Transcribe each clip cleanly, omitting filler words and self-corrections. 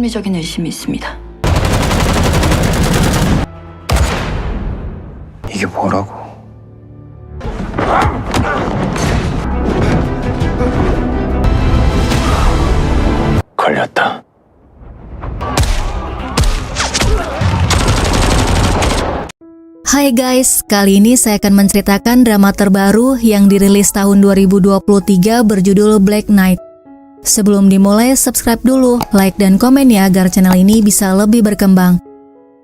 합리적인 의심이 있습니다. 이게 뭐라고? 걸렸다. Hai guys, kali ini saya akan menceritakan drama terbaru yang dirilis tahun 2023 berjudul Black Knight. Sebelum dimulai, subscribe dulu, like dan komen ya agar channel ini bisa lebih berkembang.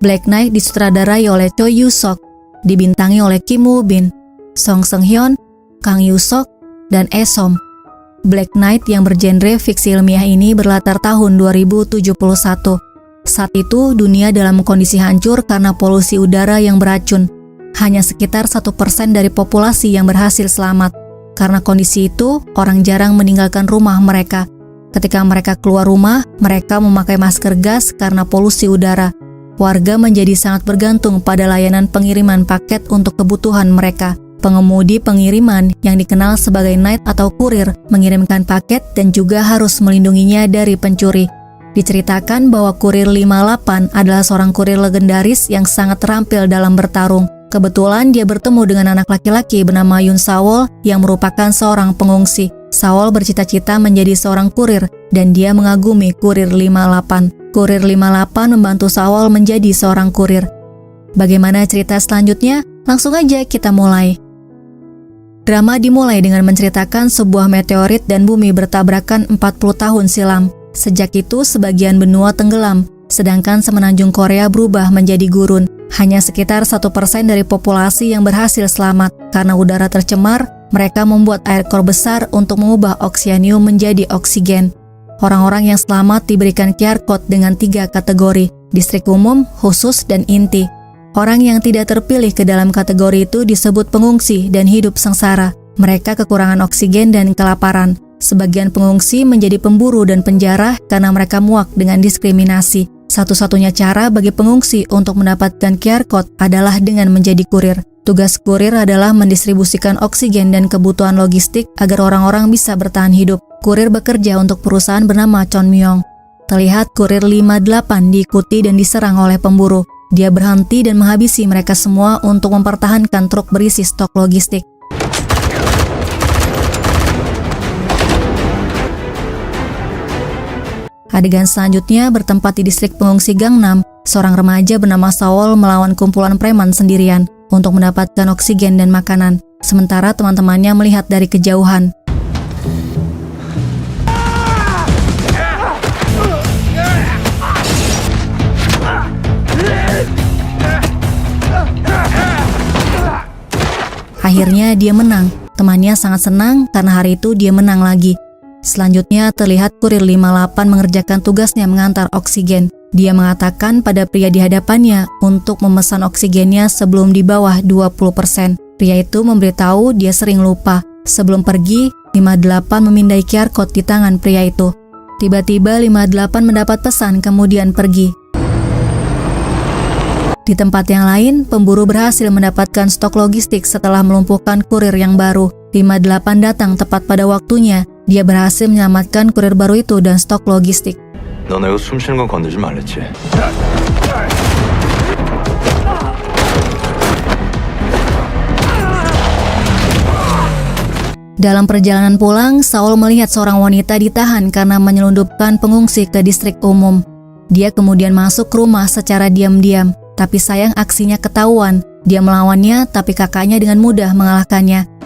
Black Knight disutradarai oleh Choi Yoo-sok, dibintangi oleh Kim Woo-bin, Song Seung-hyun, Kang Yoo-sok, dan Esom. Black Knight yang bergenre fiksi ilmiah ini berlatar tahun 2071. Saat itu, dunia dalam kondisi hancur karena polusi udara yang beracun. Hanya sekitar 1% dari populasi yang berhasil selamat. Karena kondisi itu, orang jarang meninggalkan rumah mereka. Ketika mereka keluar rumah, mereka memakai masker gas karena polusi udara. Warga menjadi sangat bergantung pada layanan pengiriman paket untuk kebutuhan mereka. Pengemudi pengiriman yang dikenal sebagai knight atau kurir mengirimkan paket dan juga harus melindunginya dari pencuri. Diceritakan bahwa kurir 58 adalah seorang kurir legendaris yang sangat terampil dalam bertarung. Kebetulan dia bertemu dengan anak laki-laki bernama Yoon Sawol yang merupakan seorang pengungsi. Sawol bercita-cita menjadi seorang kurir dan dia mengagumi kurir 58. Kurir 58 membantu Sawol menjadi seorang kurir. Bagaimana cerita selanjutnya? Langsung aja kita mulai. Drama dimulai dengan menceritakan sebuah meteorit dan bumi bertabrakan 40 tahun silam. Sejak itu, sebagian benua tenggelam, sedangkan semenanjung Korea berubah menjadi gurun. Hanya sekitar 1% dari populasi yang berhasil selamat. Karena udara tercemar, mereka membuat air kor besar untuk mengubah oksianium menjadi oksigen. Orang-orang yang selamat diberikan QR code dengan 3 kategori, distrik umum, khusus, dan inti. Orang yang tidak terpilih ke dalam kategori itu disebut pengungsi dan hidup sengsara. Mereka kekurangan oksigen dan kelaparan. Sebagian pengungsi menjadi pemburu dan penjara karena mereka muak dengan diskriminasi. Satu-satunya cara bagi pengungsi untuk mendapatkan QR code adalah dengan menjadi kurir. Tugas kurir adalah mendistribusikan oksigen dan kebutuhan logistik agar orang-orang bisa bertahan hidup. Kurir bekerja untuk perusahaan bernama Chonmyong. Terlihat kurir 58 diikuti dan diserang oleh pemburu. Dia berhenti dan menghabisi mereka semua untuk mempertahankan truk berisi stok logistik. Adegan selanjutnya bertempat di distrik pengungsi Gangnam. Seorang remaja bernama Sawol melawan kumpulan preman sendirian untuk mendapatkan oksigen dan makanan. Sementara teman-temannya melihat dari kejauhan. Akhirnya dia menang. Temannya sangat senang karena hari itu dia menang lagi. Selanjutnya terlihat kurir 58 mengerjakan tugasnya mengantar oksigen. Dia mengatakan pada pria di hadapannya untuk memesan oksigennya sebelum di bawah 20%. Pria itu memberitahu dia sering lupa. Sebelum pergi, 58 memindai QR code di tangan pria itu. Tiba-tiba 58 mendapat pesan kemudian pergi. Di tempat yang lain, pemburu berhasil mendapatkan stok logistik setelah melumpuhkan kurir yang baru. 58 datang tepat pada waktunya. Dia berhasil menyelamatkan kurir baru itu dan stok logistik. 너네 숨 쉬는 건 건들지 말랬지. Dalam perjalanan pulang, Sawol melihat seorang wanita ditahan karena menyelundupkan pengungsi ke distrik umum. Dia kemudian masuk ke rumah secara diam-diam, tapi sayang aksinya ketahuan. Dia melawannya, tapi kakaknya dengan mudah mengalahkannya.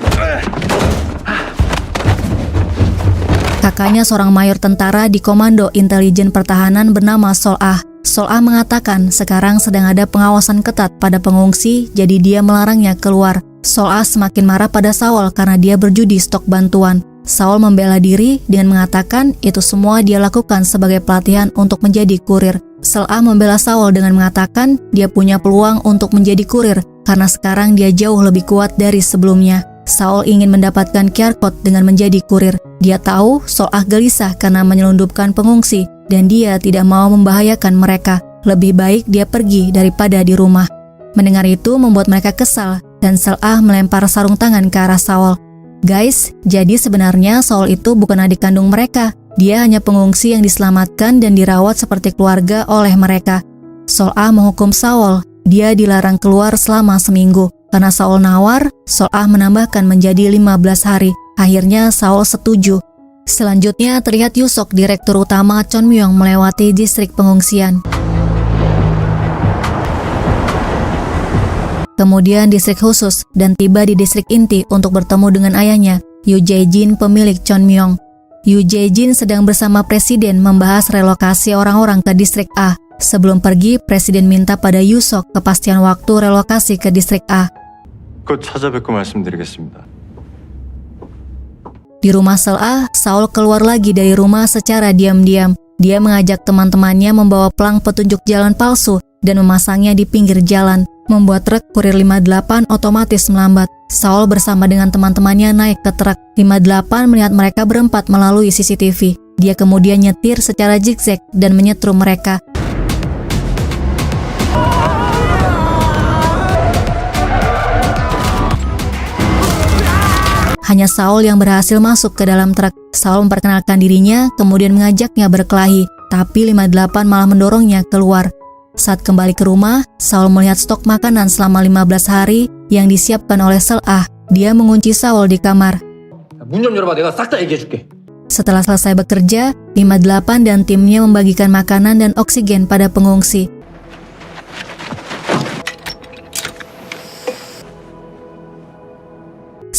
Kakaknya seorang mayor tentara di Komando Intelijen Pertahanan bernama Sol-ah. Sol-ah mengatakan sekarang sedang ada pengawasan ketat pada pengungsi, jadi dia melarangnya keluar. Sol-ah semakin marah pada Sawol karena dia berjudi stok bantuan. Sawol membela diri dengan mengatakan itu semua dia lakukan sebagai pelatihan untuk menjadi kurir. Sol-ah membela Sawol dengan mengatakan dia punya peluang untuk menjadi kurir karena sekarang dia jauh lebih kuat dari sebelumnya. Sawol ingin mendapatkan QR code dengan menjadi kurir. Dia tahu Sol-ah gelisah karena menyelundupkan pengungsi dan dia tidak mau membahayakan mereka. Lebih baik dia pergi daripada di rumah. Mendengar itu membuat mereka kesal dan Sol-ah melempar sarung tangan ke arah Sawol. Guys, jadi sebenarnya Sawol itu bukan adik kandung mereka. Dia hanya pengungsi yang diselamatkan dan dirawat seperti keluarga oleh mereka. Sol-Ah menghukum Saul. Dia dilarang keluar selama seminggu. Karena Saul nawar, Sol-Ah menambahkan menjadi 15 hari. Akhirnya Saul setuju. Selanjutnya terlihat Yusok, direktur utama Chonmyong, melewati distrik pengungsian. Kemudian distrik khusus dan tiba di distrik inti untuk bertemu dengan ayahnya, Yoo Jae-jin, pemilik Chonmyong. Yoo Jae-jin sedang bersama presiden membahas relokasi orang-orang ke distrik A. Sebelum pergi, presiden minta pada Yusok kepastian waktu relokasi ke distrik A. 곧 찾아뵙고 말씀드리겠습니다. Di rumah Sel-Ah, Saul keluar lagi dari rumah secara diam-diam. Dia mengajak teman-temannya membawa pelang petunjuk jalan palsu dan memasangnya di pinggir jalan, membuat truk kurir 58 otomatis melambat. Saul bersama dengan teman-temannya naik ke truk. 58 melihat mereka berempat melalui CCTV. Dia kemudian nyetir secara zigzag dan menyetrum mereka. Hanya Saul yang berhasil masuk ke dalam truk. Saul memperkenalkan dirinya, kemudian mengajaknya berkelahi, tapi 58 malah mendorongnya keluar. Saat kembali ke rumah, Saul melihat stok makanan selama 15 hari yang disiapkan oleh Sel-Ah. Dia mengunci Saul di kamar. 문 좀 열어봐. 내가 싹 다 얘기해줄게. Setelah selesai bekerja, 58 dan timnya membagikan makanan dan oksigen pada pengungsi.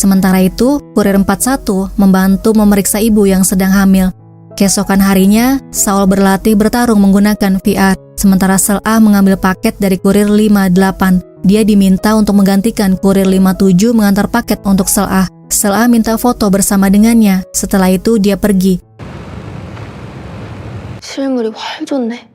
Sementara itu, kurir 41 membantu memeriksa ibu yang sedang hamil. Keesokan harinya, Saul berlatih bertarung menggunakan VR, sementara Sel-Ah mengambil paket dari kurir 58. Dia diminta untuk menggantikan kurir 57 mengantar paket untuk Sel-Ah. Sel-Ah minta foto bersama dengannya. Setelah itu dia pergi. 실물이 훨 좋네.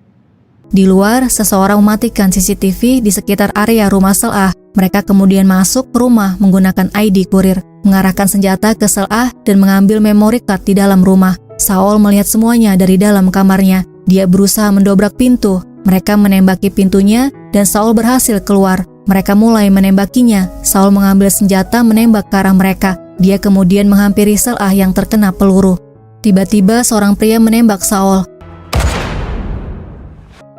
Di luar, seseorang mematikan CCTV di sekitar area rumah Sel-Ah. Mereka kemudian masuk ke rumah menggunakan ID kurir, mengarahkan senjata ke Sel-Ah dan mengambil memory card di dalam rumah. Saul melihat semuanya dari dalam kamarnya. Dia berusaha mendobrak pintu. Mereka menembaki pintunya dan Saul berhasil keluar. Mereka mulai menembakinya. Saul mengambil senjata menembak ke arah mereka. Dia kemudian menghampiri Sel-Ah yang terkena peluru. Tiba-tiba seorang pria menembak Saul.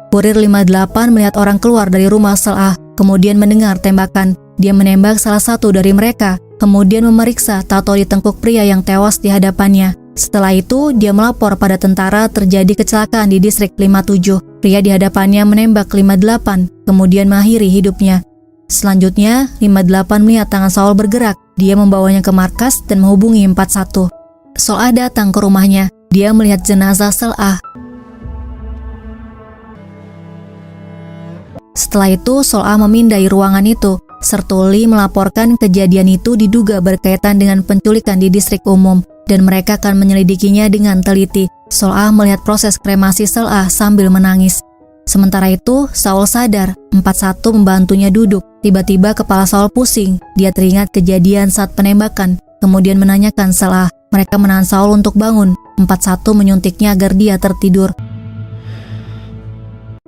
Kurir 58 melihat orang keluar dari rumah Sel-Ah, kemudian mendengar tembakan. Dia menembak salah satu dari mereka, kemudian memeriksa tato di tengkuk pria yang tewas di hadapannya. Setelah itu, dia melapor pada tentara terjadi kecelakaan di distrik 57. Pria di hadapannya menembak 58, kemudian mengakhiri hidupnya. Selanjutnya, 58 melihat tangan Saul bergerak. Dia membawanya ke markas dan menghubungi 41. Sol-Ah datang ke rumahnya. Dia melihat jenazah Sel-Ah. Setelah itu, Sol-Ah memindai ruangan itu. Sertuli melaporkan kejadian itu diduga berkaitan dengan penculikan di distrik umum, dan mereka akan menyelidikinya dengan teliti. Sol-Ah melihat proses kremasi Sel-Ah sambil menangis. Sementara itu, Saul sadar. 41 membantunya duduk. Tiba-tiba kepala Saul pusing. Dia teringat kejadian saat penembakan, kemudian menanyakan Sel-Ah. Mereka menahan Saul untuk bangun. 41 menyuntiknya agar dia tertidur.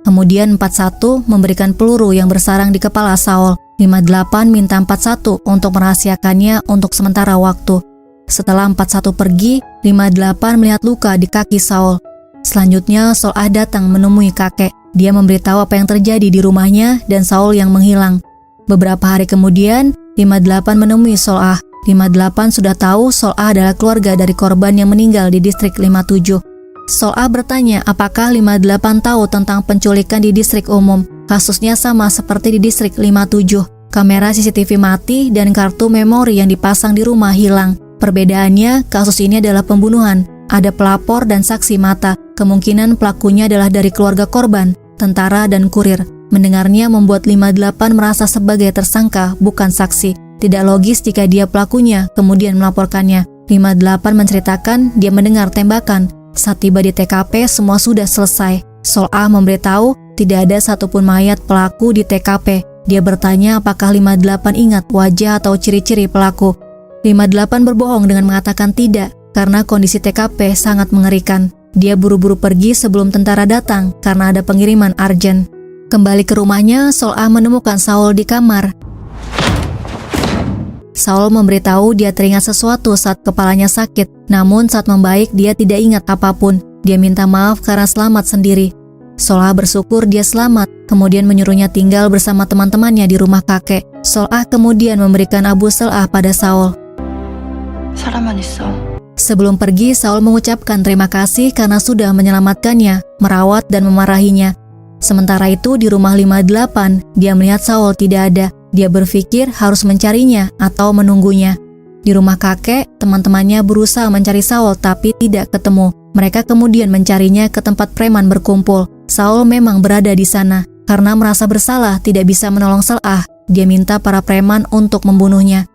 Kemudian 41 memberikan peluru yang bersarang di kepala Saul. 58 minta 41 untuk merahasiakannya untuk sementara waktu. Setelah 41 pergi, 58 melihat luka di kaki Saul. Selanjutnya, Sol-Ah datang menemui kakek. Dia memberitahu apa yang terjadi di rumahnya dan Saul yang menghilang. Beberapa hari kemudian, 58 menemui Sol-Ah. 58 sudah tahu Sol-Ah adalah keluarga dari korban yang meninggal di distrik 57. Sol-Ah bertanya apakah 58 tahu tentang penculikan di distrik umum. Kasusnya sama seperti di distrik 57. Kamera CCTV mati dan kartu memori yang dipasang di rumah hilang. Perbedaannya, kasus ini adalah pembunuhan. Ada pelapor dan saksi mata. Kemungkinan pelakunya adalah dari keluarga korban, tentara dan kurir. Mendengarnya membuat 58 merasa sebagai tersangka, bukan saksi. Tidak logis jika dia pelakunya, kemudian melaporkannya. 58 menceritakan dia mendengar tembakan. Saat tiba di TKP, semua sudah selesai. Sol-Ah memberitahu tidak ada satupun mayat pelaku di TKP. Dia bertanya apakah 58 ingat wajah atau ciri-ciri pelaku. 58 berbohong dengan mengatakan tidak, karena kondisi TKP sangat mengerikan. Dia buru-buru pergi sebelum tentara datang karena ada pengiriman arjen. Kembali ke rumahnya, Sol-Ah menemukan Saul di kamar. Saul memberitahu dia teringat sesuatu saat kepalanya sakit, namun saat membaik dia tidak ingat apapun. Dia minta maaf karena selamat sendiri. Solah bersyukur dia selamat, kemudian menyuruhnya tinggal bersama teman-temannya di rumah kakek. Solah kemudian memberikan Abu Selah pada Saul. 사람만 있어. Sebelum pergi, Saul mengucapkan terima kasih karena sudah menyelamatkannya, merawat dan memarahinya. Sementara itu di rumah 58, dia melihat Saul tidak ada. Dia berpikir harus mencarinya atau menunggunya. Di rumah kakek, teman-temannya berusaha mencari Saul tapi tidak ketemu. Mereka kemudian mencarinya ke tempat preman berkumpul. Saul memang berada di sana. Karena merasa bersalah tidak bisa menolong Selah, dia minta para preman untuk membunuhnya.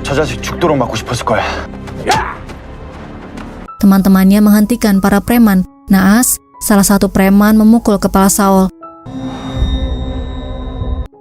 저 자식 죽도록 맞고 싶었을 거야. Teman-temannya menghentikan para preman. Naas, salah satu preman memukul kepala Saul.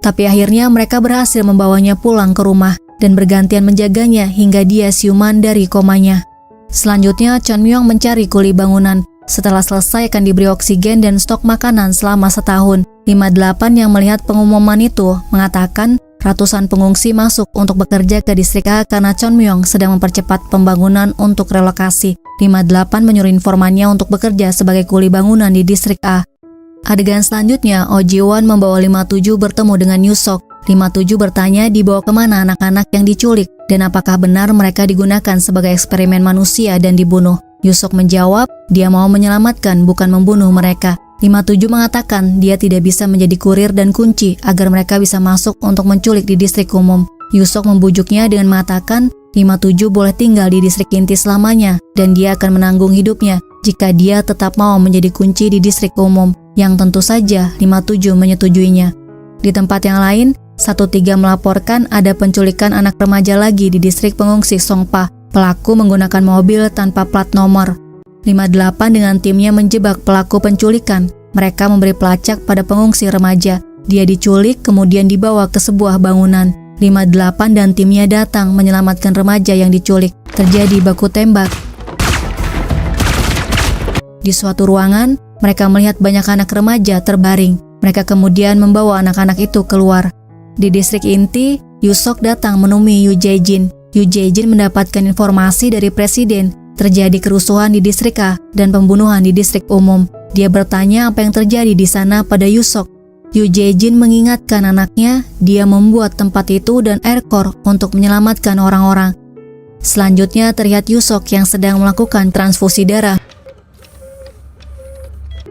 Tapi akhirnya mereka berhasil membawanya pulang ke rumah dan bergantian menjaganya hingga dia siuman dari komanya. Selanjutnya, Chon Myung mencari kuli bangunan. Setelah selesai akan diberi oksigen dan stok makanan selama setahun. 58 yang melihat pengumuman itu mengatakan ratusan pengungsi masuk untuk bekerja ke distrik A karena Chon Myung sedang mempercepat pembangunan untuk relokasi. 58 menyuruh informannya untuk bekerja sebagai kuli bangunan di distrik A. Adegan selanjutnya, Oh Ji-won membawa 57 bertemu dengan Yusok. 57 bertanya dibawa kemana anak-anak yang diculik dan apakah benar mereka digunakan sebagai eksperimen manusia dan dibunuh. Yusok menjawab, dia mau menyelamatkan bukan membunuh mereka. 57 mengatakan dia tidak bisa menjadi kurir dan kunci agar mereka bisa masuk untuk menculik di distrik umum. Yusok membujuknya dengan mengatakan 57 boleh tinggal di distrik inti selamanya dan dia akan menanggung hidupnya jika dia tetap mau menjadi kunci di distrik umum, yang tentu saja 57 menyetujuinya. Di tempat yang lain, 13 melaporkan ada penculikan anak remaja lagi di distrik pengungsi Songpa. Pelaku menggunakan mobil tanpa plat nomor. 58 dengan timnya menjebak pelaku penculikan. Mereka memberi pelacak pada pengungsi remaja. Dia diculik kemudian dibawa ke sebuah bangunan. 58 dan timnya datang menyelamatkan remaja yang diculik. Terjadi baku tembak. Di suatu ruangan, mereka melihat banyak anak remaja terbaring. Mereka kemudian membawa anak-anak itu keluar. Di distrik inti, Yusok datang menemui Yu Jae-jin. Yu Jae-jin mendapatkan informasi dari presiden terjadi kerusuhan di distrik A dan pembunuhan di distrik umum. Dia bertanya apa yang terjadi di sana pada Yusok. Yu Jae-jin mengingatkan anaknya dia membuat tempat itu dan aircore untuk menyelamatkan orang-orang. Selanjutnya terlihat Yusok yang sedang melakukan transfusi darah.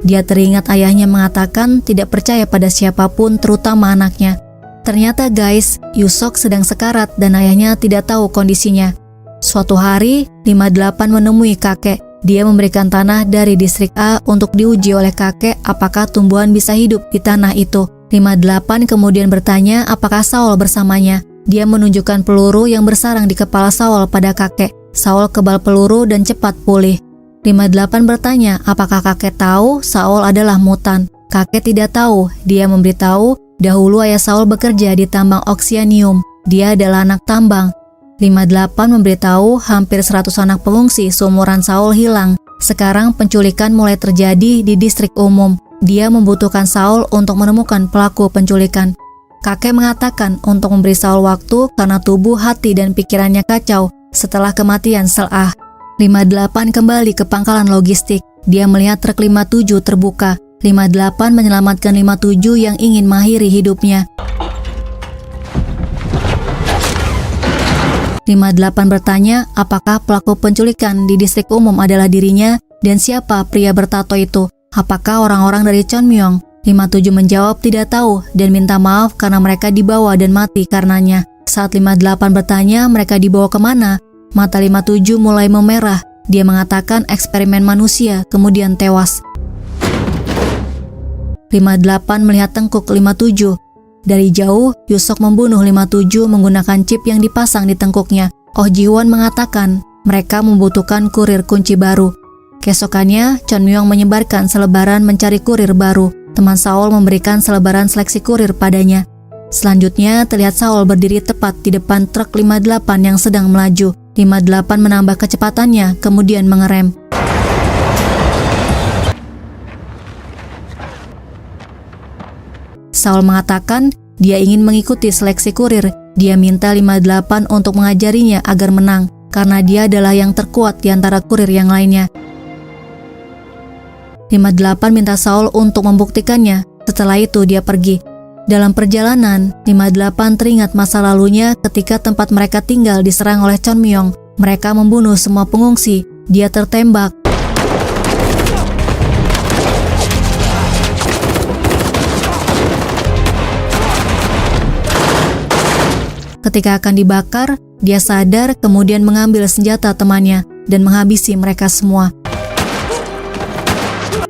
Dia teringat ayahnya mengatakan tidak percaya pada siapapun terutama anaknya. Ternyata guys, Yusok sedang sekarat dan ayahnya tidak tahu kondisinya. Suatu hari, 58 menemui kakek. Dia memberikan tanah dari distrik A untuk diuji oleh kakek apakah tumbuhan bisa hidup di tanah itu. 58 kemudian bertanya apakah Saul bersamanya. Dia menunjukkan peluru yang bersarang di kepala Saul pada kakek. Saul kebal peluru dan cepat pulih. 58 bertanya apakah kakek tahu Saul adalah mutan. Kakek tidak tahu. Dia memberitahu dahulu ayah Saul bekerja di tambang oksianium. Dia adalah anak tambang. 58 memberitahu hampir 100 anak pengungsi seumuran Saul hilang. Sekarang penculikan mulai terjadi di distrik umum. Dia membutuhkan Saul untuk menemukan pelaku penculikan. Kakek mengatakan untuk memberi Saul waktu karena tubuh, hati, dan pikirannya kacau setelah kematian Selah. 58 kembali ke pangkalan logistik. Dia melihat truk 57 terbuka. 58 menyelamatkan 57 yang ingin mengakhiri hidupnya. 58 bertanya apakah pelaku penculikan di distrik umum adalah dirinya dan siapa pria bertato itu. Apakah orang-orang dari Chon Myung? 57 menjawab tidak tahu dan minta maaf karena mereka dibawa dan mati karenanya. Saat 58 bertanya mereka dibawa kemana, mata 57 mulai memerah. Dia mengatakan eksperimen manusia kemudian tewas. 58 melihat tengkuk 57. Dari jauh, Yusok membunuh 57 menggunakan chip yang dipasang di tengkuknya. Oh Ji-won mengatakan mereka membutuhkan kurir kunci baru. Keesokannya, Chon Myung menyebarkan selebaran mencari kurir baru. Teman Saul memberikan selebaran seleksi kurir padanya. Selanjutnya, terlihat Saul berdiri tepat di depan truk 58 yang sedang melaju. 58 menambah kecepatannya, kemudian mengerem. Saul mengatakan Dia ingin mengikuti seleksi kurir. Dia minta 58 untuk mengajarinya agar menang, karena dia adalah yang terkuat di antara kurir yang lainnya. 58 minta Saul untuk membuktikannya. Setelah itu dia pergi. Dalam perjalanan, 58 teringat masa lalunya ketika tempat mereka tinggal diserang oleh Chonmyong. Mereka membunuh semua pengungsi. Dia tertembak. Ketika akan dibakar, dia sadar kemudian mengambil senjata temannya dan menghabisi mereka semua.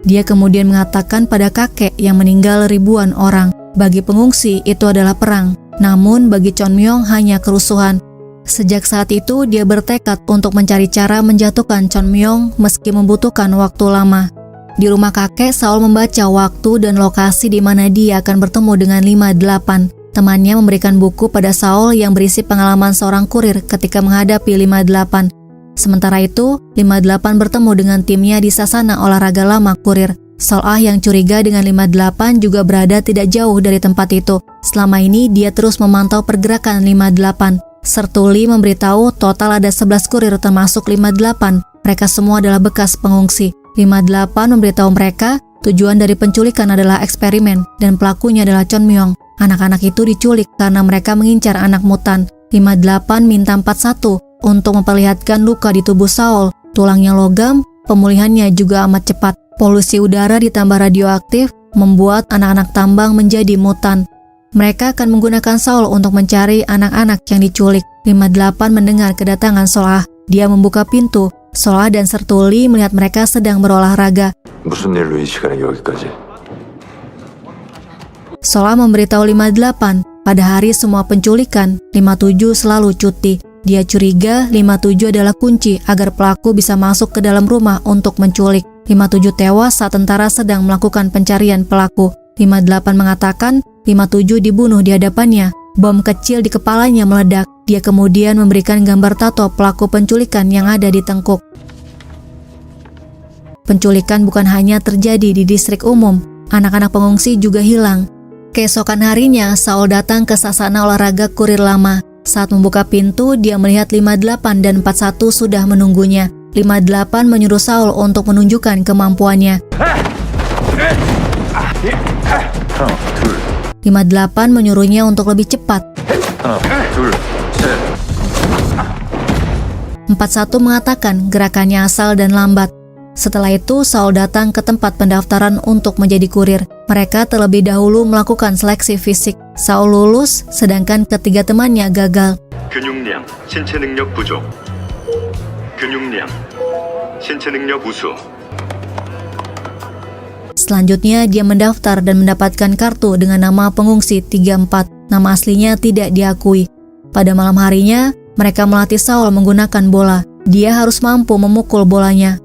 Dia kemudian mengatakan pada kakek yang meninggal ribuan orang, bagi pengungsi itu adalah perang, namun bagi Chonmyong hanya kerusuhan. Sejak saat itu dia bertekad untuk mencari cara menjatuhkan Chonmyong meski membutuhkan waktu lama. Di rumah kakek, Saul membaca waktu dan lokasi di mana dia akan bertemu dengan 58. Temannya memberikan buku pada Saul yang berisi pengalaman seorang kurir ketika menghadapi 58. Sementara itu, 58 bertemu dengan timnya di sasana olahraga lama kurir. Saul yang curiga dengan 58 juga berada tidak jauh dari tempat itu. Selama ini dia terus memantau pergerakan 58. Sertuli memberitahu total ada 11 kurir termasuk 58. Mereka semua adalah bekas pengungsi. 58 memberitahu mereka tujuan dari penculikan adalah eksperimen dan pelakunya adalah Chonmyong. Anak-anak itu diculik karena mereka mengincar anak mutan. 58 minta 41 untuk memperlihatkan luka di tubuh Saul. Tulangnya logam, pemulihannya juga amat cepat. Polusi udara ditambah radioaktif membuat anak-anak tambang menjadi mutan. Mereka akan menggunakan Saul untuk mencari anak-anak yang diculik. 58 mendengar kedatangan Saul. Dia membuka pintu. Saul dan Sertuli melihat mereka sedang berolahraga. 무슨 일로 이 시간에 여기까지? Saul memberitahu 58, pada hari semua penculikan, 57 selalu cuti. Dia curiga 57 adalah kunci agar pelaku bisa masuk ke dalam rumah untuk menculik. 57 tewas saat tentara sedang melakukan pencarian pelaku. 58 mengatakan 57 dibunuh di hadapannya. Bom kecil di kepalanya meledak. Dia kemudian memberikan gambar tato pelaku penculikan yang ada di tengkuk. Penculikan bukan hanya terjadi di distrik umum, anak-anak pengungsi juga hilang. Keesokan harinya, Saul datang ke sasana olahraga kurir lama. Saat membuka pintu, dia melihat 58 dan 41 sudah menunggunya. 58 menyuruh Saul untuk menunjukkan kemampuannya. 58 menyuruhnya untuk lebih cepat. 41 mengatakan gerakannya asal dan lambat. Setelah itu, Saul datang ke tempat pendaftaran untuk menjadi kurir. Mereka terlebih dahulu melakukan seleksi fisik. Saul lulus, sedangkan ketiga temannya gagal. 근육량, 신체 능력 부족. 근육량, 신체 능력 우수. Selanjutnya, dia mendaftar dan mendapatkan kartu dengan nama pengungsi 34. Nama aslinya tidak diakui. Pada malam harinya, mereka melatih Saul menggunakan bola. Dia harus mampu memukul bolanya.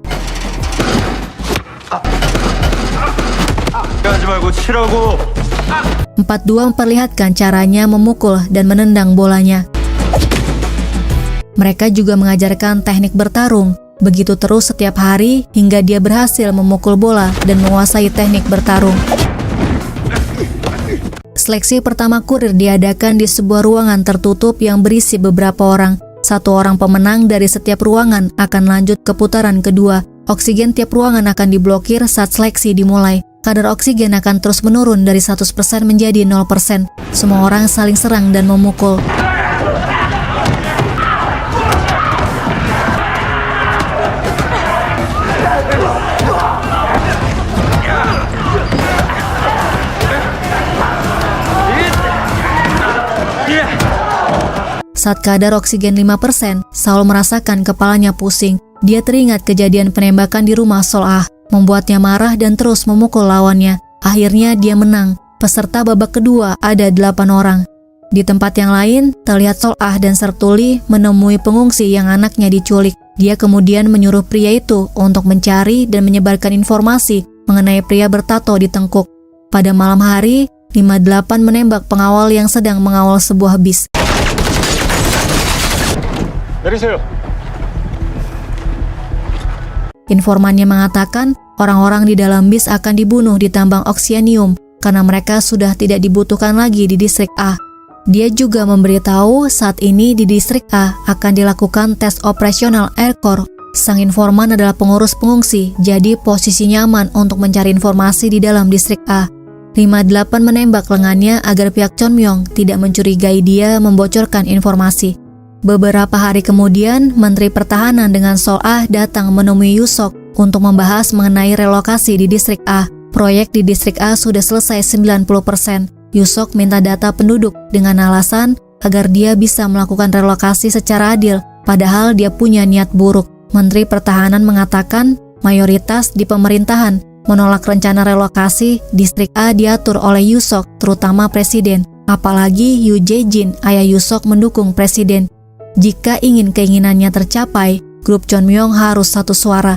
42 memperlihatkan caranya memukul dan menendang bolanya. Mereka juga mengajarkan teknik bertarung. Begitu terus setiap hari hingga dia berhasil memukul bola dan menguasai teknik bertarung. Seleksi pertama kurir diadakan di sebuah ruangan tertutup yang berisi beberapa orang. Satu orang pemenang dari setiap ruangan akan lanjut ke putaran kedua. Oksigen tiap ruangan akan diblokir saat seleksi dimulai. Kadar oksigen akan terus menurun dari 100% menjadi 0%. Semua orang saling serang dan memukul. Saat kadar oksigen 5%, Saul merasakan kepalanya pusing. Dia teringat kejadian penembakan di rumah Saul, membuatnya marah dan terus memukul lawannya. Akhirnya dia menang. Peserta babak kedua ada 8 orang. Di tempat yang lain, terlihat Saul dan Sertuli menemui pengungsi yang anaknya diculik. Dia kemudian menyuruh pria itu untuk mencari dan menyebarkan informasi mengenai pria bertato di tengkuk. Pada malam hari, 58 menembak pengawal yang sedang mengawal sebuah bis. Informannya mengatakan orang-orang di dalam bis akan dibunuh di tambang oksianium. karena mereka sudah tidak dibutuhkan lagi di distrik A. Dia juga memberitahu saat ini di distrik A akan dilakukan tes operasional Aircore. Sang informan adalah pengurus pengungsi, jadi posisinya aman untuk mencari informasi di dalam distrik A. 58 menembak lengannya agar pihak Chonmyoung tidak mencurigai dia membocorkan informasi. Beberapa hari kemudian, Menteri Pertahanan dengan Sol-ah datang menemui Yusok untuk membahas mengenai relokasi di distrik A. Proyek di distrik A sudah selesai 90%. Yusok minta data penduduk dengan alasan agar dia bisa melakukan relokasi secara adil, padahal dia punya niat buruk. Menteri Pertahanan mengatakan mayoritas di pemerintahan menolak rencana relokasi distrik A diatur oleh Yusok, terutama presiden. Apalagi Yoo Jae-jin, ayah Yusok, mendukung presiden. Jika ingin keinginannya tercapai, grup Chonmyoung harus satu suara.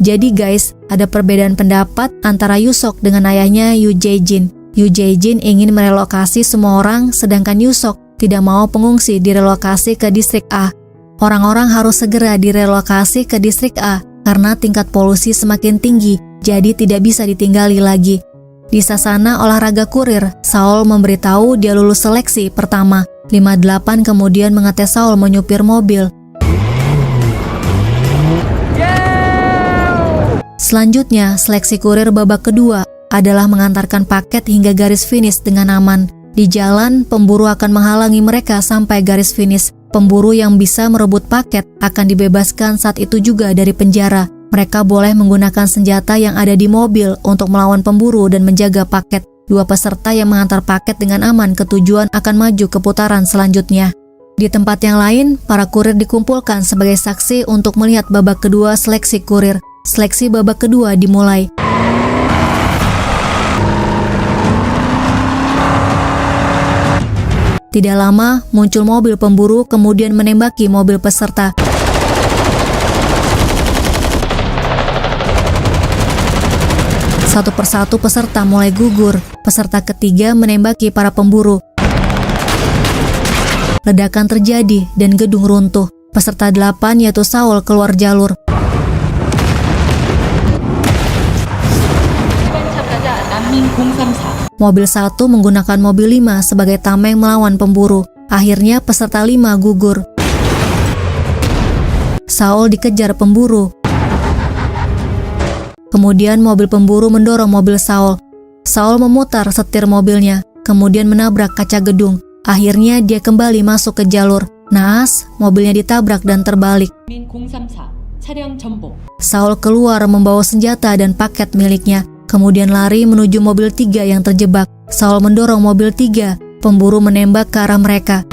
Jadi guys, ada perbedaan pendapat antara Yusok dengan ayahnya Yoo Jae-jin. Yoo Jae-jin ingin merelokasi semua orang, sedangkan Yusok tidak mau pengungsi direlokasi ke distrik A. Orang-orang harus segera direlokasi ke distrik A karena tingkat polusi semakin tinggi, jadi tidak bisa ditinggali lagi. Di sasana olahraga kurir, Saul memberitahu dia lulus seleksi pertama. 58 kemudian mengetes Saul menyupir mobil. Selanjutnya, seleksi kurir babak kedua adalah mengantarkan paket hingga garis finish dengan aman. Di jalan, pemburu akan menghalangi mereka sampai garis finish. Pemburu yang bisa merebut paket akan dibebaskan saat itu juga dari penjara. Mereka boleh menggunakan senjata yang ada di mobil untuk melawan pemburu dan menjaga paket. Dua peserta yang mengantar paket dengan aman ke tujuan akan maju ke putaran selanjutnya. Di tempat yang lain, para kurir dikumpulkan sebagai saksi untuk melihat babak kedua seleksi kurir. Seleksi babak kedua dimulai. Tidak lama, muncul mobil pemburu kemudian menembaki mobil peserta. Satu persatu peserta mulai gugur. Peserta ketiga menembaki para pemburu. Ledakan terjadi dan gedung runtuh. Peserta 8 yaitu Saul keluar jalur. Mobil 1 menggunakan mobil 5 sebagai tameng melawan pemburu. Akhirnya peserta 5 gugur. Saul dikejar pemburu. Kemudian mobil pemburu mendorong mobil Saul. Saul memutar setir mobilnya, kemudian menabrak kaca gedung. Akhirnya dia kembali masuk ke jalur. Naas, mobilnya ditabrak dan terbalik. Saul keluar membawa senjata dan paket miliknya. Kemudian lari menuju mobil 3 yang terjebak. Saul mendorong mobil 3. Pemburu menembak ke arah mereka.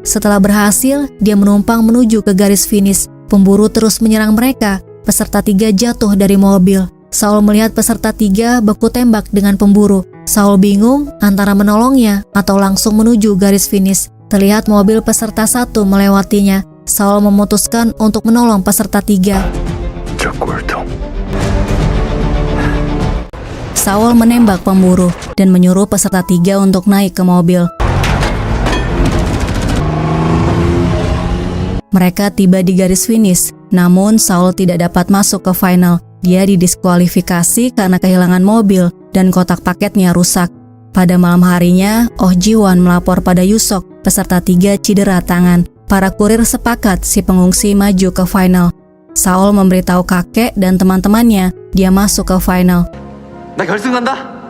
Setelah berhasil, dia menumpang menuju ke garis finish. Pemburu terus menyerang mereka. Peserta 3 jatuh dari mobil. Saul melihat peserta 3 baku tembak dengan pemburu. Saul bingung antara menolongnya atau langsung menuju garis finish. Terlihat mobil peserta 1 melewatinya. Saul memutuskan untuk menolong peserta 3. Saul menembak pemburu dan menyuruh peserta 3 untuk naik ke mobil. Mereka tiba di garis finish, namun Saul tidak dapat masuk ke final. Dia didiskualifikasi karena kehilangan mobil dan kotak paketnya rusak. Pada malam harinya, Oh Ji-won melapor pada Yusok, peserta 3 cedera tangan. Para kurir sepakat si pengungsi maju ke final. Saul memberitahu kakek dan teman-temannya dia masuk ke final. 나 결승 간다.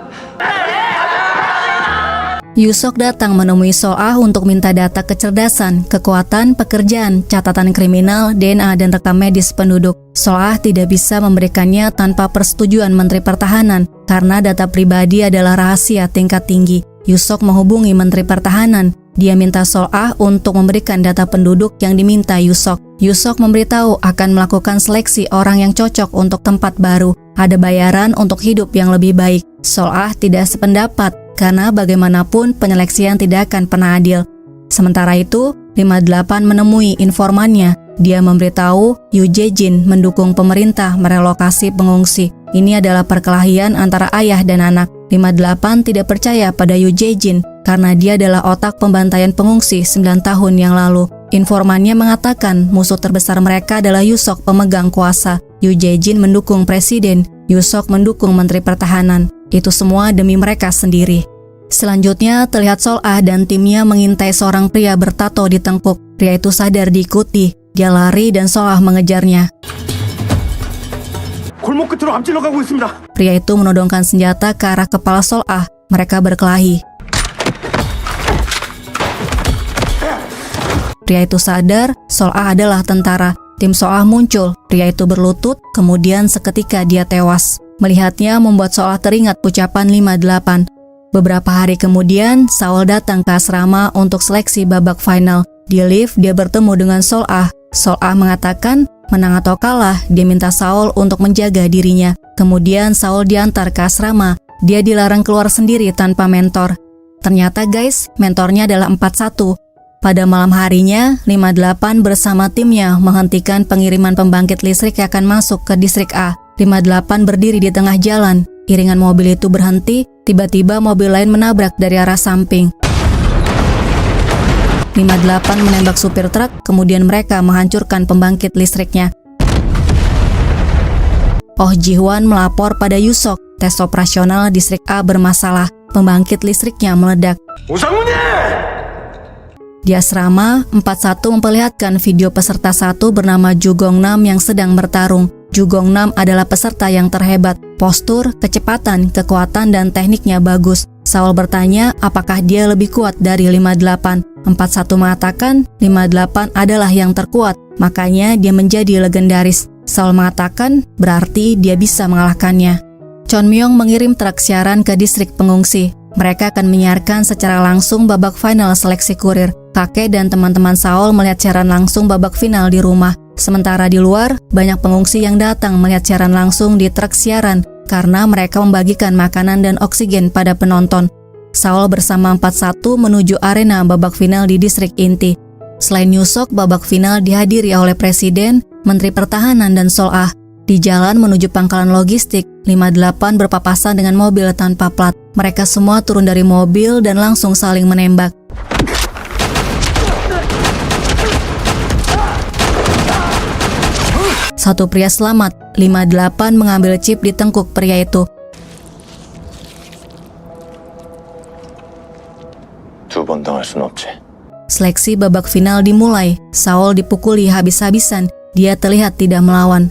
Yusok datang menemui Sol-ah untuk minta data kecerdasan, kekuatan, pekerjaan, catatan kriminal, DNA, dan rekam medis penduduk. Sol-ah tidak bisa memberikannya tanpa persetujuan Menteri Pertahanan karena data pribadi adalah rahasia tingkat tinggi. Yusok menghubungi Menteri Pertahanan. Dia minta Sol-ah untuk memberikan data penduduk yang diminta Yusok. Yusok memberitahu akan melakukan seleksi orang yang cocok untuk tempat baru. Ada bayaran untuk hidup yang lebih baik. Sol-ah tidak sependapat karena bagaimanapun penyeleksian tidak akan pernah adil. Sementara itu, 58 menemui informannya. Dia memberitahu Yoo Jae-jin mendukung pemerintah merelokasi pengungsi. Ini adalah perkelahian antara ayah dan anak. 58 tidak percaya pada Yoo Jae-jin karena dia adalah otak pembantaian pengungsi 9 tahun yang lalu. Informannya mengatakan musuh terbesar mereka adalah Yusok, pemegang kuasa. Yoo Jae-jin mendukung presiden, Yusok mendukung Menteri Pertahanan. Itu semua demi mereka sendiri. Selanjutnya terlihat Sol-ah dan timnya mengintai seorang pria bertato di tengkuk. Pria itu sadar diikuti. Dia lari dan Sol-ah mengejarnya. 골목 끝으로 앞질러 가고 있습니다. Pria itu menodongkan senjata ke arah kepala Sol-ah. Mereka berkelahi. Pria itu sadar Sol-ah adalah tentara. Tim Sol-ah muncul. Pria itu berlutut, kemudian seketika dia tewas. Melihatnya membuat Sol-ah teringat ucapan 58. Beberapa hari kemudian, Saul datang ke asrama untuk seleksi babak final. Di lift, dia bertemu dengan Sol-ah. Sol-ah mengatakan, menang atau kalah, dia minta Saul untuk menjaga dirinya. Kemudian Saul diantar ke asrama. Dia dilarang keluar sendiri tanpa mentor. Ternyata guys, mentornya adalah 41. Pada malam harinya, 58 bersama timnya menghentikan pengiriman pembangkit listrik yang akan masuk ke distrik A. 58 berdiri di tengah jalan. Iringan mobil itu berhenti, tiba-tiba mobil lain menabrak dari arah samping. 58 menembak supir truk, kemudian mereka menghancurkan pembangkit listriknya. Oh Ji-hwan melapor pada Yusok, tes operasional distrik A bermasalah, pembangkit listriknya meledak. Di asrama, 41 memperlihatkan video peserta 1 bernama Ju Gong-nam yang sedang bertarung. Ju Gong-nam adalah peserta yang terhebat. Postur, kecepatan, kekuatan, dan tekniknya bagus. Saul bertanya apakah dia lebih kuat dari 58. 41 mengatakan 58 adalah yang terkuat, makanya dia menjadi legendaris. Saul mengatakan berarti dia bisa mengalahkannya. Chon Myung mengirim truk siaran ke distrik pengungsi. Mereka akan menyiarkan secara langsung babak final seleksi kurir. Kakek dan teman-teman Saul melihat siaran langsung babak final di rumah. Sementara di luar, banyak pengungsi yang datang melihat siaran langsung di truk siaran karena mereka membagikan makanan dan oksigen pada penonton. Saul bersama 41 menuju arena babak final di distrik inti. Selain Yusok, babak final dihadiri oleh Presiden, Menteri Pertahanan, dan Sol-ah. Di jalan menuju pangkalan logistik, 58 berpapasan dengan mobil tanpa plat. Mereka semua turun dari mobil dan langsung saling menembak. Satu pria selamat, 58 mengambil chip di tengkuk pria itu. 두 번 당할 순 없지. Seleksi babak final dimulai. Saul dipukuli habis-habisan. Dia terlihat tidak melawan.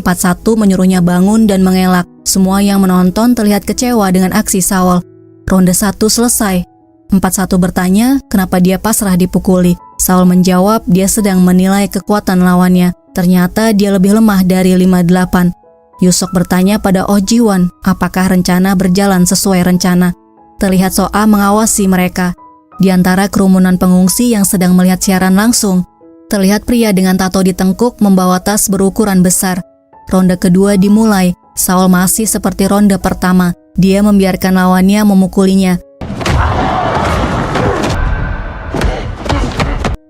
Satu menyuruhnya bangun dan mengelak. Semua yang menonton terlihat kecewa dengan aksi Saul. Ronde 1 selesai. 41 bertanya kenapa dia pasrah dipukuli. Saul menjawab dia sedang menilai kekuatan lawannya. Ternyata dia lebih lemah dari 58. Yusok bertanya pada Oh Ji-hwan apakah rencana berjalan sesuai rencana. Terlihat Sol-ah mengawasi mereka. Di antara kerumunan pengungsi yang sedang melihat siaran langsung, terlihat pria dengan tato di tengkuk membawa tas berukuran besar. Ronde kedua dimulai. Saul masih seperti ronde pertama. Dia membiarkan lawannya memukulinya.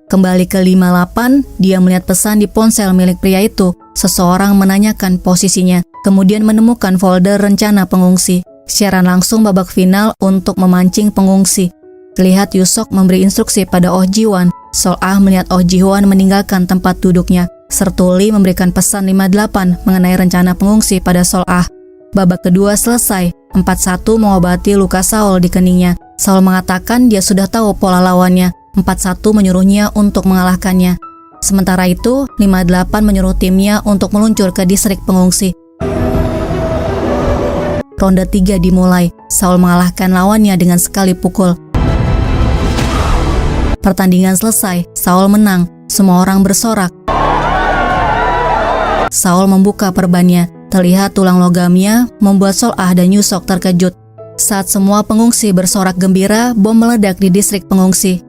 Kembali ke 58, dia melihat pesan di ponsel milik pria itu. Seseorang menanyakan posisinya, kemudian menemukan folder rencana pengungsi. Siaran langsung babak final untuk memancing pengungsi. Terlihat Yusok memberi instruksi pada Oh Ji-hwan. Sol-ah melihat Oh Ji-hwan meninggalkan tempat duduknya. Sertuli memberikan pesan 58 mengenai rencana pengungsi pada Sol-ah. Babak kedua selesai. 41 mengobati luka Saul di keningnya. Saul mengatakan dia sudah tahu pola lawannya. 41 menyuruhnya untuk mengalahkannya. Sementara itu, 58 menyuruh timnya untuk meluncur ke distrik pengungsi. Ronde 3 dimulai. Saul mengalahkan lawannya dengan sekali pukul. Pertandingan selesai. Saul menang. Semua orang bersorak. Saul membuka perbannya. Terlihat tulang logamnya membuat Sol-ah dan Yusok terkejut. Saat semua pengungsi bersorak gembira, bom meledak di distrik pengungsi.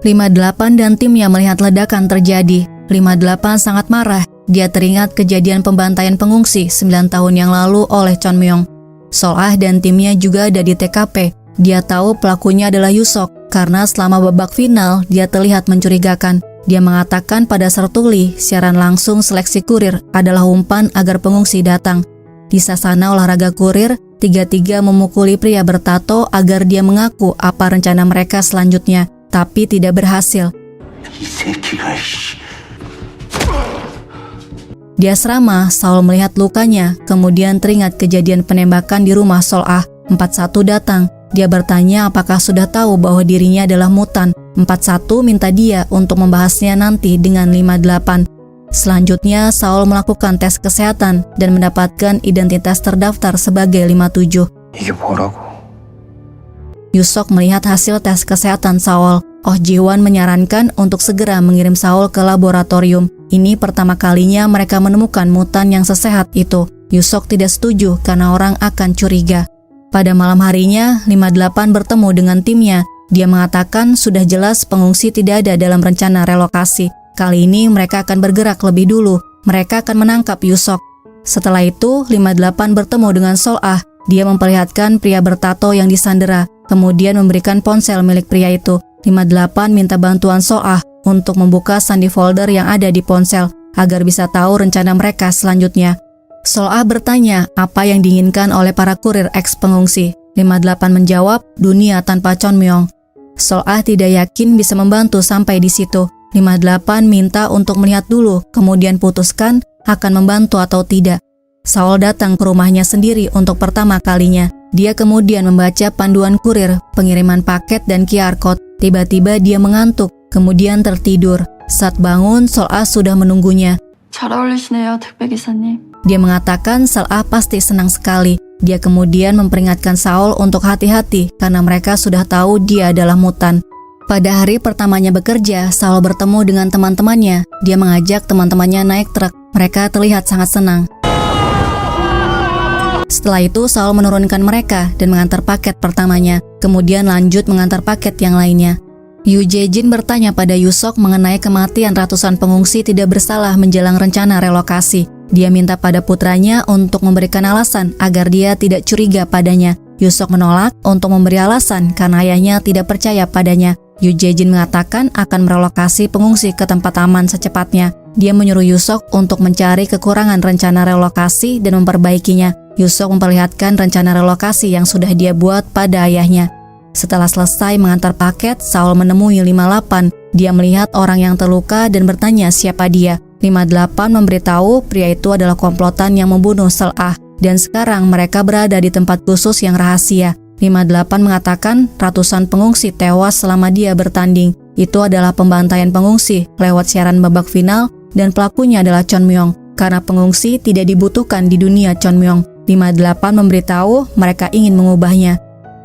58 dan timnya melihat ledakan terjadi. 58 sangat marah. Dia teringat kejadian pembantaian pengungsi 9 tahun yang lalu oleh Chon Myung. Sol-ah dan timnya juga ada di TKP. Dia tahu pelakunya adalah Yusok karena selama babak final dia terlihat mencurigakan. Dia mengatakan pada Sertuli siaran langsung seleksi kurir adalah umpan agar pengungsi datang. Di sasana olahraga kurir, 33 memukuli pria bertato agar dia mengaku apa rencana mereka selanjutnya, tapi tidak berhasil. 이 새끼가 씨. Di asrama, Saul melihat lukanya, kemudian teringat kejadian penembakan di rumah Sol-Ah. 41 datang. Dia bertanya apakah sudah tahu bahwa dirinya adalah mutan. 41 minta dia untuk membahasnya nanti dengan 58. Selanjutnya, Saul melakukan tes kesehatan dan mendapatkan identitas terdaftar sebagai 57. 이게 뭐라고? Yusok melihat hasil tes kesehatan Saul. Oh Ji-won menyarankan untuk segera mengirim Saul ke laboratorium. Ini pertama kalinya mereka menemukan mutan yang sesehat itu. Yusok tidak setuju karena orang akan curiga. Pada malam harinya, 58 bertemu dengan timnya. Dia mengatakan sudah jelas pengungsi tidak ada dalam rencana relokasi. Kali ini mereka akan bergerak lebih dulu. Mereka akan menangkap Yusok. Setelah itu, 58 bertemu dengan Sol-Ah. Dia memperlihatkan pria bertato yang disandera, kemudian memberikan ponsel milik pria itu. 58 minta bantuan Sol-Ah untuk membuka sandi folder yang ada di ponsel agar bisa tahu rencana mereka selanjutnya. Sol-Ah bertanya apa yang diinginkan oleh para kurir eks-pengungsi. 58 menjawab, dunia tanpa Chonmyong. Sol-Ah tidak yakin bisa membantu sampai di situ. 58 minta untuk melihat dulu, kemudian putuskan akan membantu atau tidak. Saul datang ke rumahnya sendiri untuk pertama kalinya. Dia kemudian membaca panduan kurir, pengiriman paket dan QR code. Tiba-tiba dia mengantuk, kemudian tertidur. Saat bangun, Sol-Ah sudah menunggunya. 잘 어울리시네요, 택배기사님. Dia mengatakan Sol-Ah pasti senang sekali. Dia kemudian memperingatkan Saul untuk hati-hati karena mereka sudah tahu dia adalah mutan. Pada hari pertamanya bekerja, Saul bertemu dengan teman-temannya. Dia mengajak teman-temannya naik truk. Mereka terlihat sangat senang. Setelah itu, Saul menurunkan mereka dan mengantar paket pertamanya, kemudian lanjut mengantar paket yang lainnya. Yu Jae-jin bertanya pada Yusok mengenai kematian ratusan pengungsi tidak bersalah menjelang rencana relokasi. Dia minta pada putranya untuk memberikan alasan agar dia tidak curiga padanya. Yusok menolak untuk memberi alasan karena ayahnya tidak percaya padanya. Yu Jae-jin mengatakan akan merelokasi pengungsi ke tempat aman secepatnya. Dia menyuruh Yusok untuk mencari kekurangan rencana relokasi dan memperbaikinya. Yusok memperlihatkan rencana relokasi yang sudah dia buat pada ayahnya. Setelah selesai mengantar paket, Saul menemui 58. Dia melihat orang yang terluka dan bertanya siapa dia. 58 memberitahu pria itu adalah komplotan yang membunuh Sol-Ah. Dan sekarang mereka berada di tempat khusus yang rahasia. 58 mengatakan ratusan pengungsi tewas selama dia bertanding. Itu adalah pembantaian pengungsi lewat siaran babak final dan pelakunya adalah Chonmyong. Karena pengungsi tidak dibutuhkan di dunia Chonmyong. 58 memberitahu mereka ingin mengubahnya.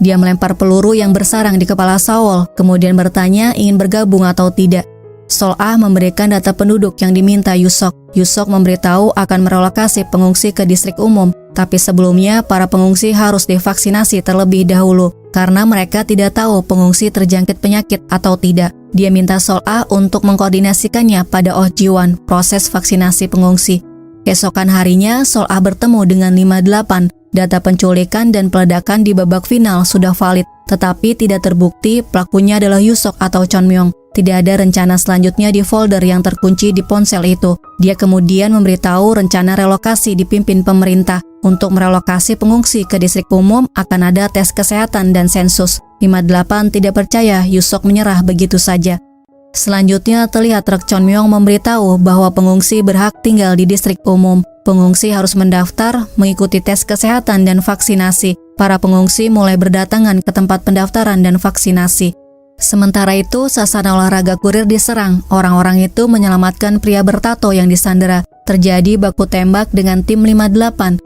Dia melempar peluru yang bersarang di kepala Saul, kemudian bertanya ingin bergabung atau tidak. Sol-Ah memberikan data penduduk yang diminta Yusok. Yusok memberitahu akan merelokasi pengungsi ke distrik umum, tapi sebelumnya para pengungsi harus divaksinasi terlebih dahulu, karena mereka tidak tahu pengungsi terjangkit penyakit atau tidak. Dia minta Sol-Ah untuk mengkoordinasikannya pada Oh Ji-won, proses vaksinasi pengungsi. Keesokan harinya, Sol-Ah bertemu dengan 58. Data penculikan dan peledakan di babak final sudah valid, tetapi tidak terbukti pelakunya adalah Yusok atau Chonmyong. Tidak ada rencana selanjutnya di folder yang terkunci di ponsel itu. Dia kemudian memberitahu rencana relokasi dipimpin pemerintah. Untuk merelokasi pengungsi ke distrik umum akan ada tes kesehatan dan sensus. 58 tidak percaya Yusok menyerah begitu saja. Selanjutnya terlihat truk Chonmyong memberitahu bahwa pengungsi berhak tinggal di distrik umum. Pengungsi harus mendaftar, mengikuti tes kesehatan dan vaksinasi. Para pengungsi mulai berdatangan ke tempat pendaftaran dan vaksinasi. Sementara itu, sasana olahraga kurir diserang. Orang-orang itu menyelamatkan pria bertato yang disandera. Terjadi baku tembak dengan tim 58.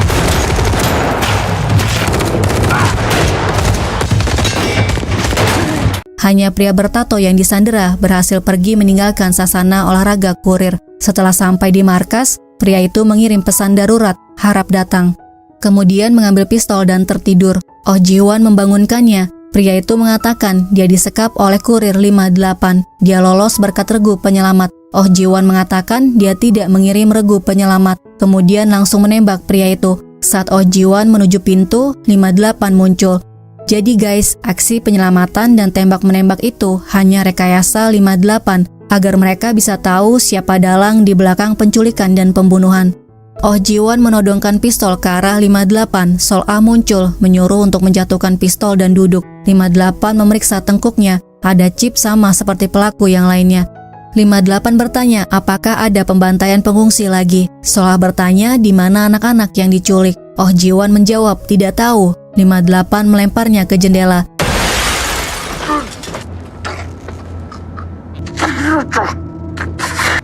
Hanya pria bertato yang disandera berhasil pergi meninggalkan sasana olahraga kurir. Setelah sampai di markas, pria itu mengirim pesan darurat, harap datang. Kemudian mengambil pistol dan tertidur. Oh Ji-won membangunkannya. Pria itu mengatakan dia disekap oleh kurir 58. Dia lolos berkat regu penyelamat. Oh Ji-won mengatakan dia tidak mengirim regu penyelamat. Kemudian langsung menembak pria itu. Saat Oh Ji-won menuju pintu, 58 muncul. Jadi guys, aksi penyelamatan dan tembak-menembak itu hanya rekayasa 58 agar mereka bisa tahu siapa dalang di belakang penculikan dan pembunuhan. Oh Ji-won menodongkan pistol ke arah 58. Sol-Ah muncul, menyuruh untuk menjatuhkan pistol dan duduk. 58 memeriksa tengkuknya. Ada chip sama seperti pelaku yang lainnya. 58 bertanya apakah ada pembantaian pengungsi lagi. Solah bertanya di mana anak-anak yang diculik. Oh Ji-won menjawab tidak tahu. 58 melemparnya ke jendela.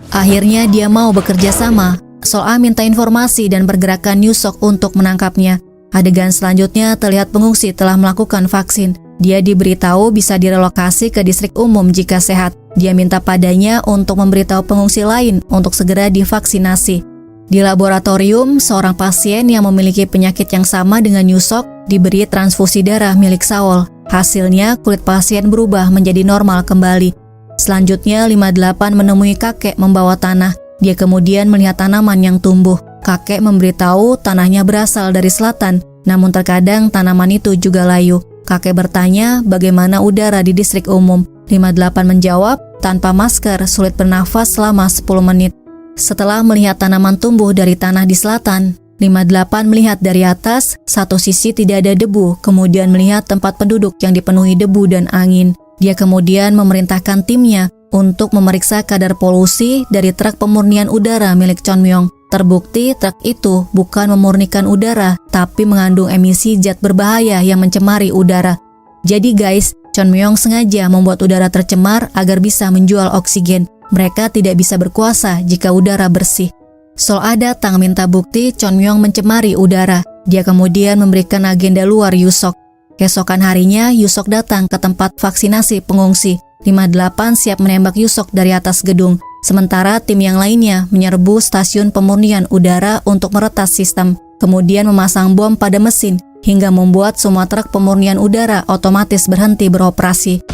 Akhirnya dia mau bekerja sama. Sol-ah minta informasi dan pergerakan Yusok untuk menangkapnya. Adegan selanjutnya terlihat pengungsi telah melakukan vaksin. Dia diberitahu bisa direlokasi ke distrik umum jika sehat. Dia minta padanya untuk memberitahu pengungsi lain untuk segera divaksinasi. Di laboratorium, seorang pasien yang memiliki penyakit yang sama dengan Yusok diberi transfusi darah milik Saul. Hasilnya, kulit pasien berubah menjadi normal kembali. Selanjutnya, 58 menemui kakek membawa tanah. Dia kemudian melihat tanaman yang tumbuh. Kakek memberitahu tanahnya berasal dari selatan, namun terkadang tanaman itu juga layu. Kakek bertanya bagaimana udara di distrik umum. 58 menjawab, tanpa masker sulit bernafas selama 10 menit. Setelah melihat tanaman tumbuh dari tanah di selatan, 58 melihat dari atas, satu sisi tidak ada debu, kemudian melihat tempat penduduk yang dipenuhi debu dan angin. Dia kemudian memerintahkan timnya untuk memeriksa kadar polusi dari truk pemurnian udara milik Chonmyoung. Terbukti truk itu bukan memurnikan udara, tapi mengandung emisi zat berbahaya yang mencemari udara. Jadi guys, Chonmyoung sengaja membuat udara tercemar agar bisa menjual oksigen. Mereka tidak bisa berkuasa jika udara bersih. Sol-ah datang minta bukti Chonmyoung mencemari udara. Dia kemudian memberikan agenda luar Yusok. Keesokan harinya, Yusok datang ke tempat vaksinasi pengungsi. 58 siap menembak Yusok dari atas gedung. Sementara tim yang lainnya menyerbu stasiun pemurnian udara untuk meretas sistem, kemudian memasang bom pada mesin, hingga membuat semua truk pemurnian udara otomatis berhenti beroperasi.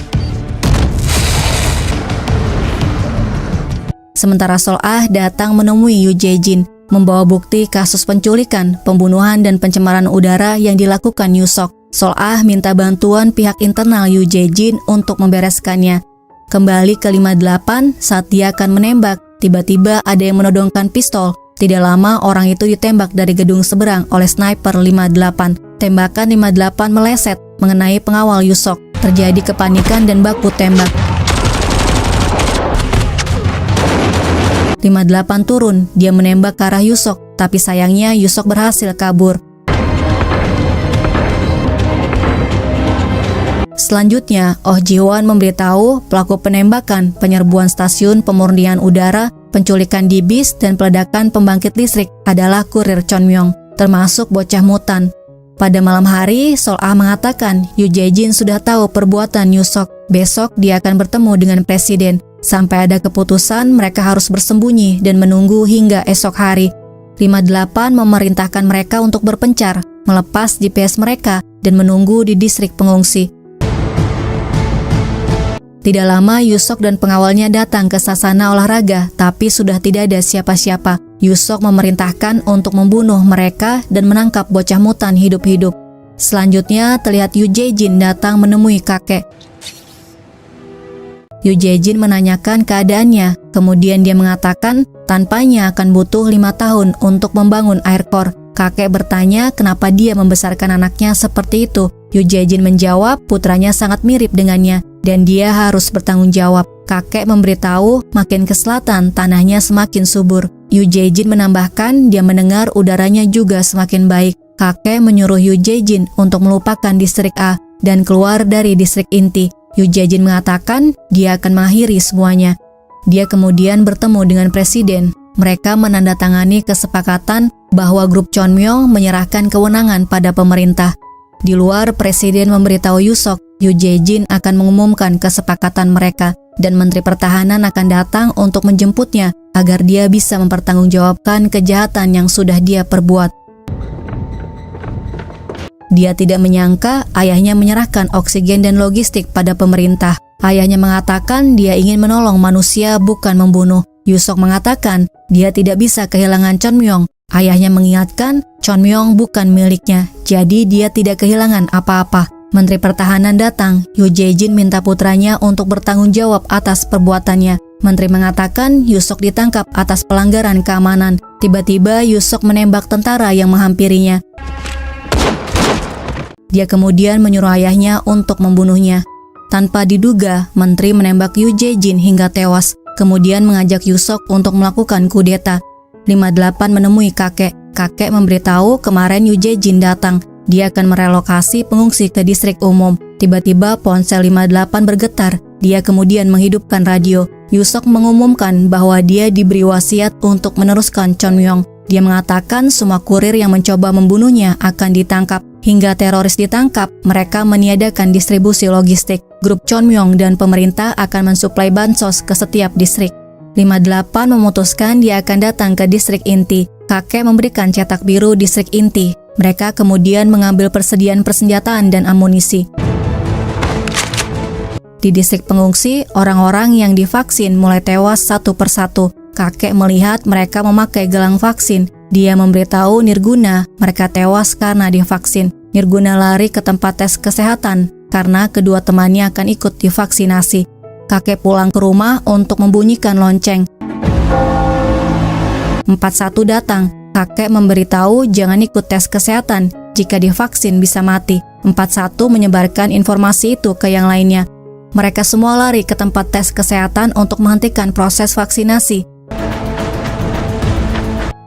Sementara Sol-ah datang menemui Yu Jae-jin, membawa bukti kasus penculikan, pembunuhan, dan pencemaran udara yang dilakukan Yusok. Sol-ah minta bantuan pihak internal Yu Jae-jin untuk membereskannya. Kembali ke 58, saat dia akan menembak, tiba-tiba ada yang menodongkan pistol. Tidak lama orang itu ditembak dari gedung seberang oleh sniper 58. Tembakan 58 meleset mengenai pengawal Yusok. Terjadi kepanikan dan baku tembak. 58 turun, dia menembak ke arah Yusok, tapi sayangnya Yusok berhasil kabur. Selanjutnya, Oh Ji-won memberitahu pelaku penembakan, penyerbuan stasiun pemurnian udara, penculikan di bis, dan peledakan pembangkit listrik adalah kurir Chonmyoung, termasuk bocah mutan. Pada malam hari, Sol-ah mengatakan Yu Jae-jin sudah tahu perbuatan Yusok. Besok dia akan bertemu dengan presiden. Sampai ada keputusan, mereka harus bersembunyi dan menunggu hingga esok hari. 58 memerintahkan mereka untuk berpencar, melepas GPS mereka, dan menunggu di distrik pengungsi. Tidak lama Yusok dan pengawalnya datang ke sasana olahraga, tapi sudah tidak ada siapa-siapa. Yusok memerintahkan untuk membunuh mereka dan menangkap bocah mutan hidup-hidup. Selanjutnya terlihat Yu Jae-jin datang menemui kakek. Yu Jae-jin menanyakan keadaannya, kemudian dia mengatakan tanpanya akan butuh 5 tahun untuk membangun air core. Kakek bertanya kenapa dia membesarkan anaknya seperti itu. Yu Jae-jin menjawab putranya sangat mirip dengannya dan dia harus bertanggung jawab. Kakek memberitahu makin ke selatan tanahnya semakin subur. Yu Jae-jin menambahkan dia mendengar udaranya juga semakin baik. Kakek menyuruh Yu Jae-jin untuk melupakan distrik A dan keluar dari distrik inti. Yu Jae-jin mengatakan dia akan mengakhiri semuanya. Dia kemudian bertemu dengan presiden. Mereka menandatangani kesepakatan bahwa grup Chonmyoung menyerahkan kewenangan pada pemerintah. Di luar, presiden memberitahu Yusok, Yu Jae-jin akan mengumumkan kesepakatan mereka dan Menteri Pertahanan akan datang untuk menjemputnya agar dia bisa mempertanggungjawabkan kejahatan yang sudah dia perbuat. Dia tidak menyangka ayahnya menyerahkan oksigen dan logistik pada pemerintah. Ayahnya mengatakan dia ingin menolong manusia bukan membunuh. Yusok mengatakan dia tidak bisa kehilangan Chonmyoung. Ayahnya mengingatkan Chonmyoung bukan miliknya, jadi dia tidak kehilangan apa-apa. Menteri Pertahanan datang. Yu Jae-jin minta putranya untuk bertanggung jawab atas perbuatannya. Menteri mengatakan Yusok ditangkap atas pelanggaran keamanan. Tiba-tiba Yusok menembak tentara yang menghampirinya. Dia kemudian menyuruh ayahnya untuk membunuhnya. Tanpa diduga, menteri menembak Yu Jae-jin hingga tewas. kemudian mengajak Yusok untuk melakukan kudeta. 58 menemui kakek. Kakek memberitahu kemarin Yu Jae-jin datang. Dia akan merelokasi pengungsi ke distrik umum. Tiba-tiba ponsel 58 bergetar. Dia kemudian menghidupkan radio. Yusok mengumumkan bahwa dia diberi wasiat untuk meneruskan Chonmyong. Dia mengatakan semua kurir yang mencoba membunuhnya akan ditangkap. Hingga teroris ditangkap, mereka meniadakan distribusi logistik. Grup Chonmyong dan pemerintah akan mensuplai bansos ke setiap distrik. 58 memutuskan dia akan datang ke distrik inti. Kakek memberikan cetak biru distrik inti. Mereka kemudian mengambil persediaan persenjataan dan amunisi. Di distrik pengungsi, orang-orang yang divaksin mulai tewas satu persatu. Kakek melihat mereka memakai gelang vaksin. Dia memberitahu Nirguna mereka tewas karena divaksin. Nirguna lari ke tempat tes kesehatan karena kedua temannya akan ikut divaksinasi. Kakek pulang ke rumah untuk membunyikan lonceng. 41 datang. Kakek memberitahu jangan ikut tes kesehatan. Jika divaksin bisa mati. 41 menyebarkan informasi itu ke yang lainnya. Mereka semua lari ke tempat tes kesehatan untuk menghentikan proses vaksinasi.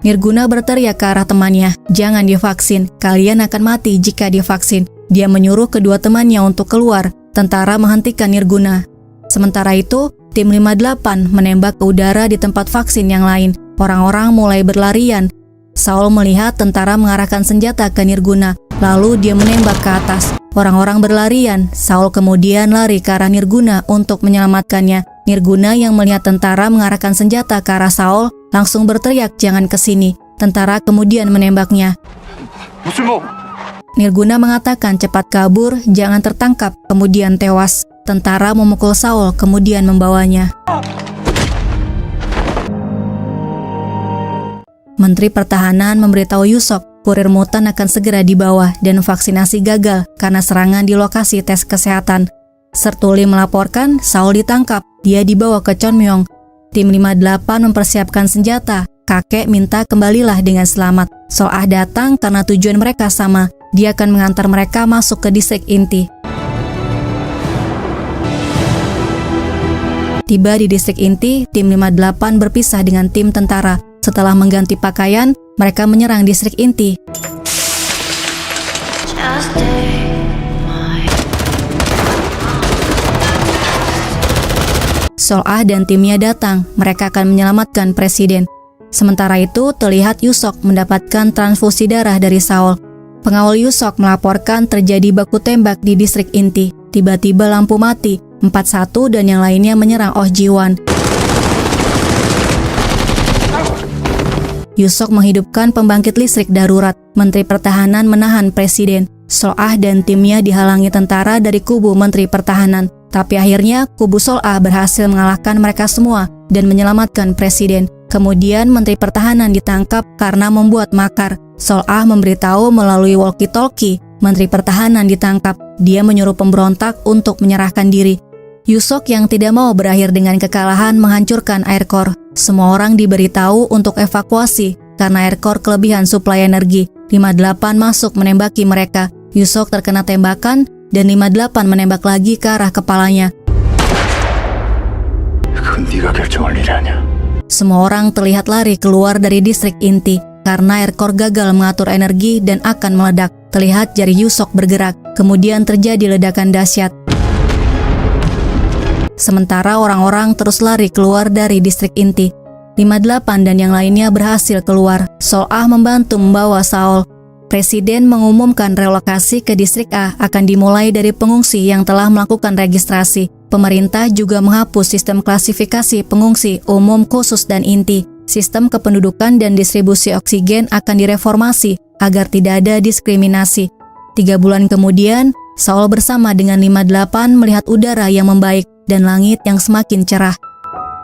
Nirguna berteriak ke arah temannya, jangan divaksin, kalian akan mati jika divaksin. Dia menyuruh kedua temannya untuk keluar. Tentara menghentikan Nirguna. Sementara itu, tim 58 menembak ke udara di tempat vaksin yang lain. Orang-orang mulai berlarian. Saul melihat tentara mengarahkan senjata ke Nirguna, lalu dia menembak ke atas. Orang-orang berlarian. Saul kemudian lari ke arah Nirguna untuk menyelamatkannya. Nirguna yang melihat tentara mengarahkan senjata ke arah Saul langsung berteriak jangan ke sini. Tentara kemudian menembaknya. Nirguna mengatakan cepat kabur, jangan tertangkap, kemudian tewas. Tentara memukul Saul kemudian membawanya. Menteri Pertahanan memberitahu Yusok kurir mutan akan segera dibawa dan vaksinasi gagal karena serangan di lokasi tes kesehatan. Sertuli melaporkan Saul ditangkap, dia dibawa ke Chonmyong. Tim 58 mempersiapkan senjata. Kakek minta kembalilah dengan selamat. Soah datang karena tujuan mereka sama. Dia akan mengantar mereka masuk ke distrik inti. Tiba di distrik inti, tim 58 berpisah dengan tim tentara. Setelah mengganti pakaian, mereka menyerang distrik inti. Soah dan timnya datang, mereka akan menyelamatkan presiden. Sementara itu, terlihat Yusok mendapatkan transfusi darah dari Saul. Pengawal Yusok melaporkan terjadi baku tembak di distrik inti. Tiba-tiba lampu mati, 41 dan yang lainnya menyerang Oh Ji-won. Yusok menghidupkan pembangkit listrik darurat. Menteri Pertahanan menahan presiden. Soah dan timnya dihalangi tentara dari kubu Menteri Pertahanan. Tapi akhirnya kubu Soah berhasil mengalahkan mereka semua dan menyelamatkan presiden. Kemudian Menteri Pertahanan ditangkap karena membuat makar. Soah memberitahu melalui walkie-talkie, Menteri Pertahanan ditangkap. Dia menyuruh pemberontak untuk menyerahkan diri. Yusok yang tidak mau berakhir dengan kekalahan menghancurkan air core. Semua orang diberitahu untuk evakuasi karena air core kelebihan suplai energi. 58 masuk menembaki mereka. Yusok terkena tembakan dan 58 menembak lagi ke arah kepalanya. 그건 네가 결정할 일이 아니야. Semua orang terlihat lari keluar dari distrik inti karena air core gagal mengatur energi dan akan meledak. Terlihat jari Yusok bergerak, kemudian terjadi ledakan dahsyat. Sementara orang-orang terus lari keluar dari distrik inti. 58 dan yang lainnya berhasil keluar. Soah membantu membawa Saul. Presiden mengumumkan relokasi ke distrik A akan dimulai dari pengungsi yang telah melakukan registrasi. Pemerintah juga menghapus sistem klasifikasi pengungsi umum, khusus, dan inti. Sistem kependudukan dan distribusi oksigen akan direformasi agar tidak ada diskriminasi. 3 bulan kemudian, Saul bersama dengan 58 melihat udara yang membaik dan langit yang semakin cerah.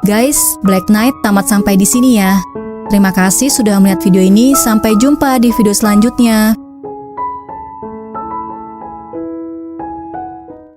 Guys, Black Knight tamat sampai di sini ya. Terima kasih sudah melihat video ini. Sampai jumpa di video selanjutnya.